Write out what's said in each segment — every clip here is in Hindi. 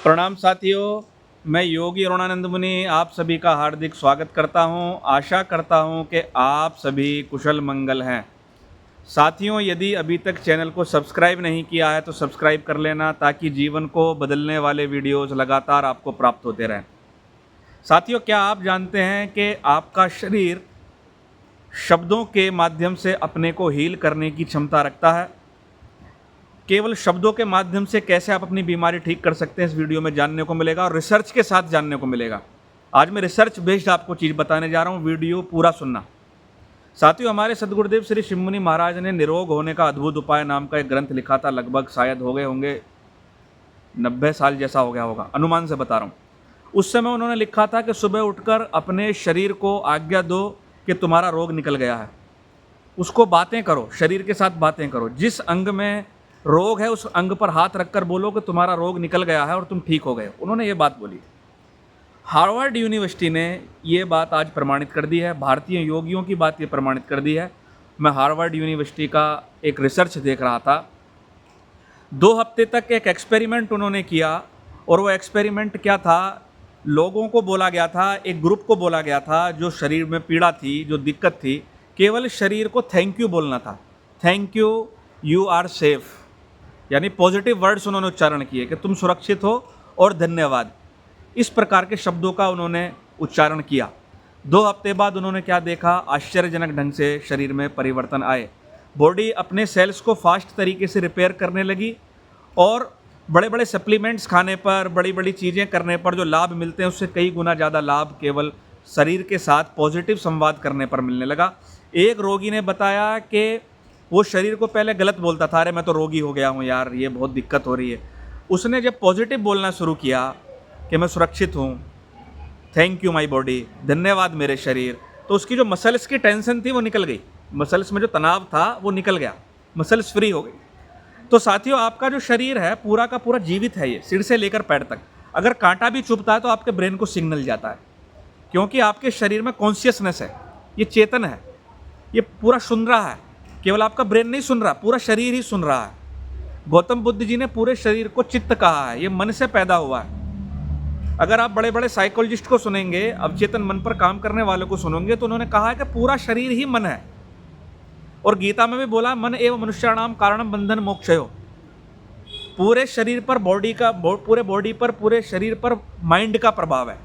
प्रणाम साथियों, मैं योगी अरुणानंद मुनि आप सभी का हार्दिक स्वागत करता हूं। आशा करता हूं कि आप सभी कुशल मंगल हैं। साथियों, यदि अभी तक चैनल को सब्सक्राइब नहीं किया है तो सब्सक्राइब कर लेना, ताकि जीवन को बदलने वाले वीडियोस लगातार आपको प्राप्त होते रहें। साथियों, क्या आप जानते हैं कि आपका शरीर शब्दों के माध्यम से अपने को हील करने की क्षमता रखता है? केवल शब्दों के माध्यम से कैसे आप अपनी बीमारी ठीक कर सकते हैं, इस वीडियो में जानने को मिलेगा और रिसर्च के साथ जानने को मिलेगा। आज मैं रिसर्च बेस्ड आपको चीज़ बताने जा रहा हूँ, वीडियो पूरा सुनना। साथियों, हमारे सदगुरुदेव श्री शिवमुनि महाराज ने निरोग होने का अद्भुत उपाय नाम का एक ग्रंथ लिखा था। लगभग शायद हो गए होंगे 90 साल जैसा हो गया होगा, अनुमान से बता रहा हूँ। उस समय उन्होंने लिखा था कि सुबह उठकर अपने शरीर को आज्ञा दो कि तुम्हारा रोग निकल गया है। उसको बातें करो, शरीर के साथ बातें करो। जिस अंग में रोग है उस अंग पर हाथ रखकर बोलो कि तुम्हारा रोग निकल गया है और तुम ठीक हो गए। उन्होंने ये बात बोली। हार्वर्ड यूनिवर्सिटी ने ये बात आज प्रमाणित कर दी है। भारतीय योगियों की बात ये प्रमाणित कर दी है। मैं हार्वर्ड यूनिवर्सिटी का एक रिसर्च देख रहा था। 2 हफ्ते तक एक एक्सपेरिमेंट उन्होंने किया, और वो एक्सपेरिमेंट क्या था? लोगों को बोला गया था, एक ग्रुप को बोला गया था जो शरीर में पीड़ा थी, जो दिक्कत थी, केवल शरीर को थैंक यू बोलना था। Thank you, you are safe, यानी पॉजिटिव वर्ड्स उन्होंने उच्चारण किए कि तुम सुरक्षित हो और धन्यवाद। इस प्रकार के शब्दों का उन्होंने उच्चारण किया। 2 हफ्ते बाद उन्होंने क्या देखा? आश्चर्यजनक ढंग से शरीर में परिवर्तन आए। बॉडी अपने सेल्स को फास्ट तरीके से रिपेयर करने लगी, और बड़े बड़े सप्लीमेंट्स खाने पर, बड़ी बड़ी चीज़ें करने पर जो लाभ मिलते हैं उससे कई गुना ज़्यादा लाभ केवल शरीर के साथ पॉजिटिव संवाद करने पर मिलने लगा। एक रोगी ने बताया कि वो शरीर को पहले गलत बोलता था, अरे मैं तो रोगी हो गया हूँ यार, ये बहुत दिक्कत हो रही है। उसने जब पॉजिटिव बोलना शुरू किया कि मैं सुरक्षित हूँ, थैंक यू माय बॉडी, धन्यवाद मेरे शरीर, तो उसकी जो मसल्स की टेंशन थी वो निकल गई। मसल्स में जो तनाव था वो निकल गया, मसल्स फ्री हो गई। तो साथियों, आपका जो शरीर है पूरा का पूरा जीवित है, ये सिर से लेकर पैर तक। अगर कांटा भी चुभता है तो आपके ब्रेन को सिग्नल जाता है, क्योंकि आपके शरीर में कॉन्शियसनेस है, ये चेतन है, ये पूरा सुन रहा है। केवल आपका ब्रेन नहीं सुन रहा, पूरा शरीर ही सुन रहा है। गौतम बुद्ध जी ने पूरे शरीर को चित्त कहा है, ये मन से पैदा हुआ है। अगर आप बड़े बड़े साइकोलॉजिस्ट को सुनेंगे, अवचेतन मन पर काम करने वालों को सुनेंगे, तो उन्होंने कहा है कि पूरा शरीर ही मन है। और गीता में भी बोला, मन एवं मनुष्याणाम कारणम बंधन मोक्षयो। पूरे शरीर पर, पूरे बॉडी पर, पूरे शरीर पर माइंड का प्रभाव है,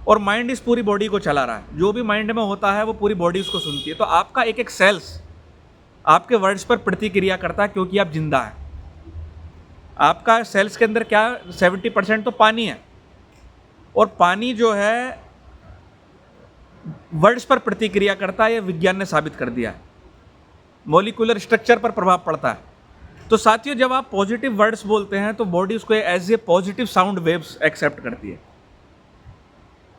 और माइंड इस पूरी बॉडी को चला रहा है। जो भी माइंड में होता है वो पूरी बॉडी उसको सुनती है। तो आपका एक एक सेल्स आपके वर्ड्स पर प्रतिक्रिया करता है, क्योंकि आप जिंदा हैं। आपका सेल्स के अंदर क्या 70% तो पानी है, और पानी जो है वर्ड्स पर प्रतिक्रिया करता है, ये विज्ञान ने साबित कर दिया है। मॉलिक्यूलर स्ट्रक्चर पर प्रभाव पड़ता है। तो साथियों, जब आप पॉजिटिव वर्ड्स बोलते हैं तो बॉडी उसको as a positive sound waves accept करती है।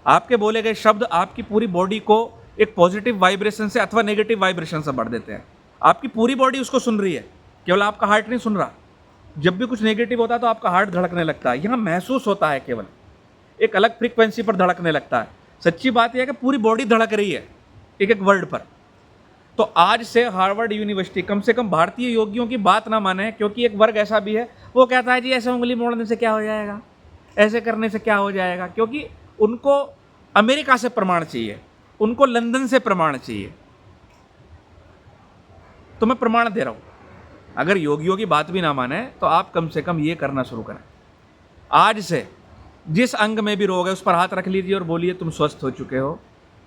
आपके बोले गए शब्द आपकी पूरी बॉडी को एक पॉजिटिव वाइब्रेशन से अथवा नेगेटिव वाइब्रेशन से भर देते हैं। आपकी पूरी बॉडी उसको सुन रही है, केवल आपका हार्ट नहीं सुन रहा। जब भी कुछ नेगेटिव होता है तो आपका हार्ट धड़कने लगता है, यहाँ महसूस होता है, केवल एक अलग फ्रीक्वेंसी पर धड़कने लगता है। सच्ची बात यह है कि पूरी बॉडी धड़क रही है एक एक वर्ड पर। तो आज से हार्वर्ड यूनिवर्सिटी कम से कम भारतीय योगियों की बात ना माने, क्योंकि एक वर्ग ऐसा भी है वो कहता है जी ऐसे उंगली मोड़ने से क्या हो जाएगा, ऐसे करने से क्या हो जाएगा, क्योंकि उनको अमेरिका से प्रमाण चाहिए, उनको लंदन से प्रमाण चाहिए। तो मैं प्रमाण दे रहा हूं, अगर योगियों की बात भी ना माने तो आप कम से कम ये करना शुरू करें। आज से जिस अंग में भी रोग है उस पर हाथ रख लीजिए और बोलिए तुम स्वस्थ हो चुके हो,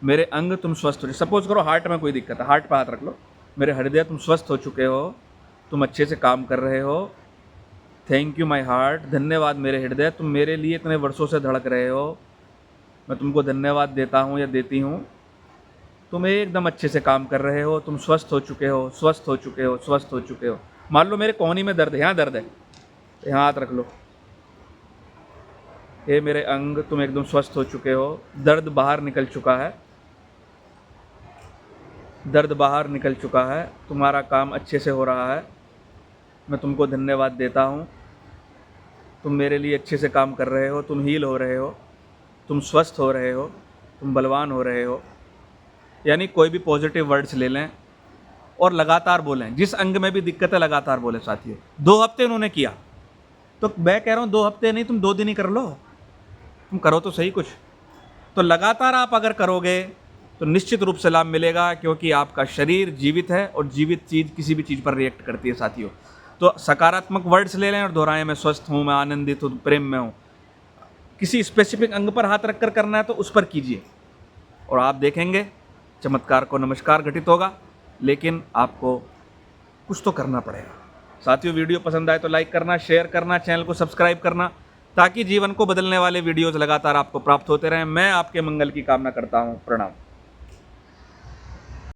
मेरे अंग तुम स्वस्थ हो। सपोज करो हार्ट में कोई दिक्कत है, हार्ट पर हाथ रख लो, मेरे हृदय तुम स्वस्थ हो चुके हो, तुम अच्छे से काम कर रहे हो, थैंक यू माय हार्ट, धन्यवाद मेरे हृदय, तुम मेरे लिए इतने वर्षों से धड़क रहे हो, मैं तुमको धन्यवाद देता हूँ या देती हूँ, तुम एकदम अच्छे से काम कर रहे हो, तुम स्वस्थ हो चुके हो, स्वस्थ हो चुके हो, स्वस्थ हो चुके हो। मान लो मेरे कोहनी में दर्द है, यहाँ दर्द है, यहाँ हाथ रख लो, ये मेरे अंग तुम एकदम स्वस्थ हो चुके हो, दर्द बाहर निकल चुका है, दर्द बाहर निकल चुका है, तुम्हारा काम अच्छे से हो रहा है, मैं तुमको धन्यवाद देता हूँ, तुम मेरे लिए अच्छे से काम कर रहे हो, तुम हील हो रहे हो, तुम स्वस्थ हो रहे हो, तुम बलवान हो रहे हो। यानी कोई भी पॉजिटिव वर्ड्स ले लें और लगातार बोलें। जिस अंग में भी दिक्कत है लगातार बोलें। साथियों, 2 हफ्ते उन्होंने किया, तो मैं कह रहा हूँ 2 हफ्ते नहीं, तुम 2 दिन ही कर लो, तुम करो तो सही कुछ। तो लगातार आप अगर करोगे तो निश्चित रूप से लाभ मिलेगा, क्योंकि आपका शरीर जीवित है और जीवित चीज़ किसी भी चीज़ पर रिएक्ट करती है साथियों। तो सकारात्मक वर्ड्स ले लें और दोहराएं, मैं स्वस्थ हूँ, मैं आनंदित हूँ, प्रेम में हूँ। किसी स्पेसिफिक अंग पर हाथ रख कर करना है तो उस पर कीजिए और आप देखेंगे चमत्कार को नमस्कार घटित होगा। लेकिन आपको कुछ तो करना पड़ेगा। साथियों, वीडियो पसंद आए तो लाइक करना, शेयर करना, चैनल को सब्सक्राइब करना, ताकि जीवन को बदलने वाले वीडियोज़ लगातार आपको प्राप्त होते रहें। मैं आपके मंगल की कामना करता हूँ। प्रणाम।